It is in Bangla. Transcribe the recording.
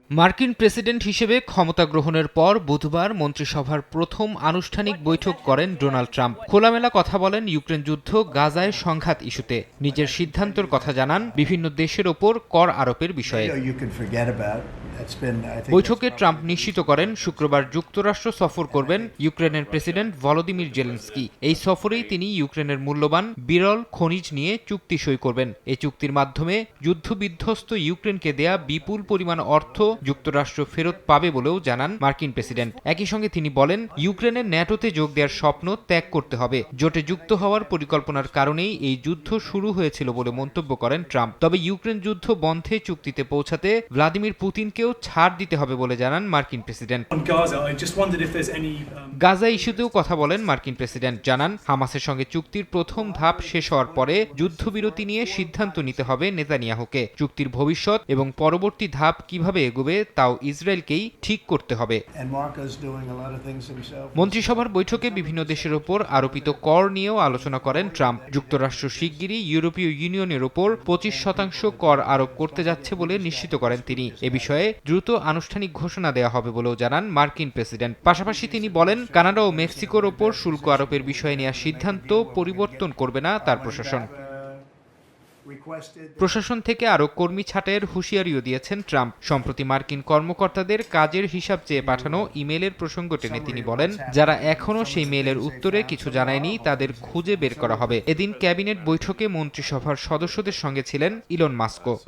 মার্কিন প্রেসিডেন্ট হিসেবে ক্ষমতা গ্রহণের পর বুধবার মন্ত্রিসভার প্রথম আনুষ্ঠানিক বৈঠক করেন ডোনাল্ড ট্রাম্প। খোলামেলা কথা বলেন ইউক্রেন যুদ্ধ, গাজায় সংঘাত ইস্যুতে। নিজের সিদ্ধান্তের কথা জানান বিভিন্ন দেশের ওপর কর আরোপের বিষয়ে। বৈঠকে ট্রাম্প নিশ্চিত করেন শুক্রবার যুক্তরাষ্ট্র সফর করবেন ইউক্রেনের প্রেসিডেন্ট ভলোদিমির জেলেনস্কি। এই সফরেই তিনি ইউক্রেনের মূল্যবান বিরল খনিজ নিয়ে চুক্তি সই করবেন। এই চুক্তির মাধ্যমে যুদ্ধবিধ্বস্ত ইউক্রেনকে দেয়া বিপুল পরিমাণ অর্থ যুক্তরাষ্ট্র ফেরত পাবে বলেও জানান মার্কিন প্রেসিডেন্ট। একই সঙ্গে তিনি বলেন, ইউক্রেনের ন্যাটোতে যোগ দেওয়ার স্বপ্ন ত্যাগ করতে হবে। জোটে যুক্ত হওয়ার পরিকল্পনার কারণেই এই যুদ্ধ শুরু হয়েছিল বলে মন্তব্য করেন ট্রাম্প। তবে ইউক্রেন যুদ্ধ বন্ধে চুক্তিতে পৌঁছাতে ভ্লাদিমির পুতিনকেও ছাড় দিতে হবে বলে জানান মার্কিন প্রেসিডেন্ট। গাজা ইস্যুতেও কথা বলেন মার্কিন প্রেসিডেন্ট। জানান, হামাসের সঙ্গে চুক্তির প্রথম ধাপ শেষ হওয়ার পরে যুদ্ধবিরতি নিয়ে সিদ্ধান্ত নিতে হবে নেতানিয়াহুকে। চুক্তির ভবিষ্যৎ এবং পরবর্তী ধাপ কিভাবে এগোবে তাও ইসরায়েলকেই ঠিক করতে হবে। মন্ত্রিসভার বৈঠকে বিভিন্ন দেশের ওপর আরোপিত কর নিয়েও আলোচনা করেন ট্রাম্প। যুক্তরাষ্ট্র শিগগিরই ইউরোপীয় ইউনিয়নের ওপর 25% কর আরোপ করতে যাচ্ছে বলে নিশ্চিত করেন তিনি। এ বিষয়ে দ্রুত আনুষ্ঠানিক ঘোষণা দেওয়া হবে বলেও জানান মার্কিন প্রেসিডেন্ট। পাশাপাশি তিনি বলেন, কানাডা ও মেক্সিকোর ওপর শুল্ক আরোপের বিষয়ে নেওয়া সিদ্ধান্ত পরিবর্তন করবে না তার প্রশাসন থেকে আরও কর্মী ছাঁটাইয়ের হুঁশিয়ারিও দিয়েছেন ট্রাম্প। সম্প্রতি মার্কিন কর্মকর্তাদের কাজের হিসাব চেয়ে পাঠানো ইমেলের প্রসঙ্গ টেনে তিনি বলেন, যারা এখনও সেই মেলের উত্তরে কিছু জানায়নি তাদের খুঁজে বের করা হবে। এদিন ক্যাবিনেট বৈঠকে মন্ত্রিসভার সদস্যদের সঙ্গে ছিলেন ইলন মাস্কও।